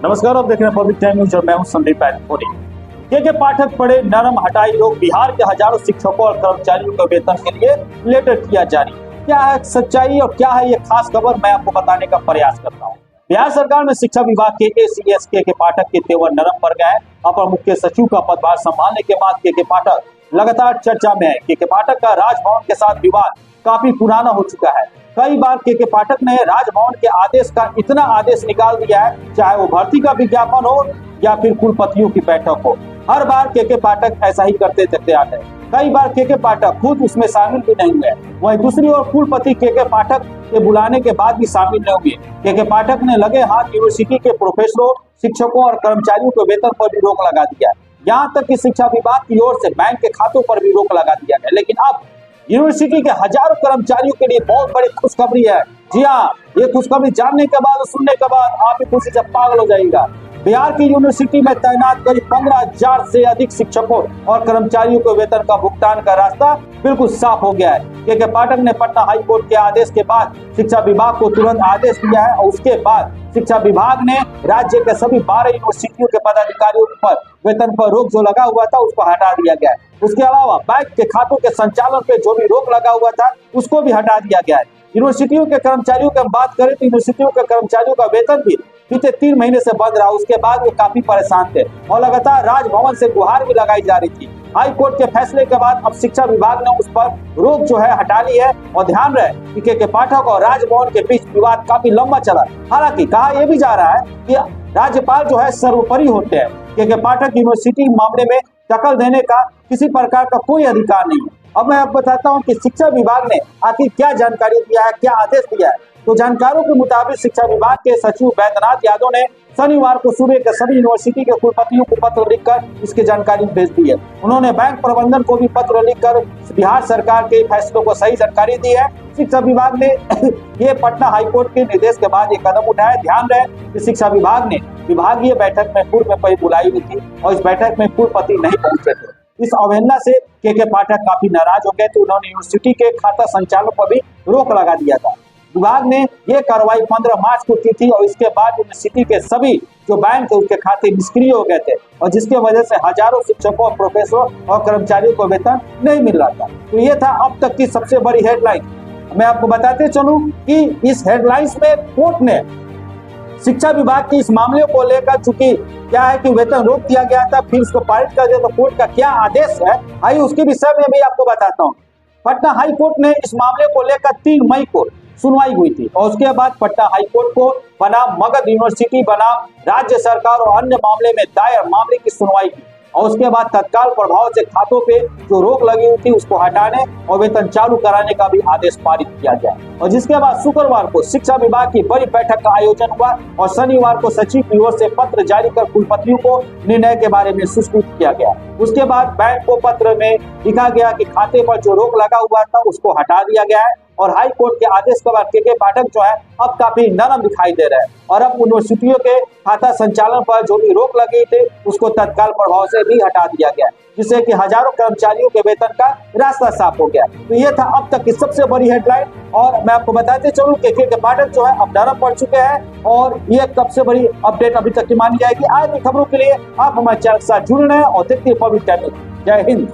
नमस्कार, आप देख रहे हैं पब्लिक टाइम न्यूज और मैं हूं संदीप पैथोरी। के पाठक पढ़े नरम हटाई रोक, बिहार के हजारों शिक्षकों और कर्मचारियों के वेतन के लिए लेटर किया जारी। क्या है सच्चाई और क्या है ये खास खबर, मैं आपको बताने का प्रयास करता हूँ। बिहार सरकार में शिक्षा विभाग के ACS के पाठक के तेवर नरम पड़ गए हैं। अपर मुख्य सचिव का पदभार संभालने के बाद के पाठक लगातार चर्चा में है। के पाठक का राजभवन के साथ विवाद काफी पुराना हो चुका है। कई बार के पाठक ने राजभवन के आदेश का इतना आदेश निकाल दिया है, चाहे वो भर्ती का विज्ञापन हो या फिर कुलपतियों की बैठक हो। हर बार के पाठक ऐसा ही करते चलते आते हैं। कई बार के पाठक खुद उसमें शामिल भी नहीं हुए। वहीं दूसरी ओर कुलपति के पाठक के बुलाने के बाद भी शामिल नहीं हुए। के पाठक ने लगे हाथ यूनिवर्सिटी के प्रोफेसरों, शिक्षकों और कर्मचारियों के वेतन पर भी रोक लगा दिया। यहाँ तक कि शिक्षा विभाग की ओर से बैंक के खातों पर भी रोक लगा दिया गया। लेकिन अब यूनिवर्सिटी के हजारों कर्मचारियों के लिए बहुत बड़ी खुशखबरी है। जी हाँ, ये खुशखबरी जानने के बाद, सुनने के बाद आप भी खुशी से पागल हो जाएगा। बिहार की यूनिवर्सिटी में तैनात करीब 15,000 से अधिक शिक्षकों और कर्मचारियों को वेतन का भुगतान का रास्ता बिल्कुल साफ हो गया है। के पाठक ने पटना हाई कोर्ट के आदेश के बाद शिक्षा विभाग को तुरंत आदेश दिया है और उसके बाद शिक्षा विभाग ने राज्य के सभी 12 यूनिवर्सिटियों के पदाधिकारियों पर वेतन पर रोक जो लगा हुआ था उसको हटा दिया गया है। उसके अलावा बैंक के खातों के संचालन पे जो भी रोक लगा हुआ था उसको भी हटा दिया गया है। यूनिवर्सिटियों के कर्मचारियों की बात करें तो यूनिवर्सिटियों के कर्मचारियों का वेतन भी बीते 3 महीने से बंद रहा। उसके बाद वो काफी परेशान थे और लगातार राजभवन से गुहार भी लगाई जा रही थी। हाई कोर्ट के फैसले के बाद अब शिक्षा विभाग ने उस पर रोक जो है हटा ली है। और ध्यान रहे कि के पाठक और राजभवन के बीच विवाद काफी लंबा चला। हालांकि कहा यह भी जा रहा है कि राज्यपाल जो है सर्वोपरि होते हैं। के पाठक यूनिवर्सिटी मामले में दखल देने का किसी प्रकार का कोई अधिकार नहीं है। अब मैं आपको बताता हूं कि शिक्षा विभाग ने आखिर क्या जानकारी दिया है, क्या आदेश दिया है। तो जानकारों के मुताबिक शिक्षा विभाग के सचिव वैद्यनाथ यादव ने शनिवार को सूबे के सभी यूनिवर्सिटी के कुलपतियों को पत्र लिखकर इसकी जानकारी भेज दी है। उन्होंने बैंक प्रबंधन को भी पत्र लिखकर बिहार सरकार के फैसलों को सही जानकारी दी है। शिक्षा विभाग ने ये पटना हाईकोर्ट के निर्देश के बाद ये कदम उठाया। ध्यान रहे कि शिक्षा विभाग ने विभागीय बैठक में पूर्व में बुलाई हुई थी और इस बैठक में कुलपति नहीं पहुंचे थे। इस अवहेलना से के पाठक काफी नाराज हो गए थे। उन्होंने यूनिवर्सिटी के खाता संचालन पर भी रोक लगा दिया था। विभाग ने यह कार्रवाई 15 मार्च को की थी और इसके बाद यूनिवर्सिटी के सभी जो बैंक थे उसके खाते निष्क्रिय हो गए थे और जिसके वजह से हजारों शिक्षकों, प्रोफेसरों और कर्मचारियों को वेतन नहीं मिल रहा था। तो ये था अब तक की सबसे बड़ी हेडलाइन। मैं आपको बताते चलूं कि इस हेडलाइंस में कोर्ट ने शिक्षा विभाग की इस मामले को लेकर, चूंकि क्या है कि वेतन रोक दिया गया था, फिर उसको पारित कर दिया, तो कोर्ट का क्या आदेश है आइए उसके विषय में भी आपको बताता हूँ। पटना हाई कोर्ट ने इस मामले को लेकर 3 मई को सुनवाई हुई थी और उसके बाद पटना हाई कोर्ट को बनाम मगध यूनिवर्सिटी बनाम राज्य सरकार और अन्य मामले में दायर मामले की सुनवाई की और उसके बाद तत्काल प्रभाव से खातों पे जो रोक लगी हुई थी उसको हटाने और वेतन चालू कराने का भी आदेश पारित किया गया। और जिसके बाद शुक्रवार को शिक्षा विभाग की बड़ी बैठक का आयोजन हुआ और शनिवार को सचिव की ओर से पत्र जारी कर कुलपतियों को निर्णय के बारे में सूचित किया गया। उसके बाद बैंक को पत्र में लिखा गया कि खाते पर जो रोक लगा हुआ था उसको हटा दिया गया है और हाई कोर्ट के आदेश के बाद के पाठक जो है अब काफी नरम दिखाई दे रहे हैं और अब यूनिवर्सिटियों के खाता संचालन पर जो भी रोक लगी थी उसको तत्काल प्रभाव से भी हटा दिया गया, जिससे कि हजारों कर्मचारियों के वेतन का रास्ता साफ हो गया। तो ये था अब तक की सबसे बड़ी हेडलाइन और मैं आपको बताते चलूं के पाठक जो है अब नरम पड़ चुके हैं और ये सबसे बड़ी अपडेट अभी तक की मानी जाएगी। आज की खबरों के लिए आप हमारे चैनल के साथ जुड़ रहे हैं और देखते हैं पब्लिक टाइम। जय हिंद।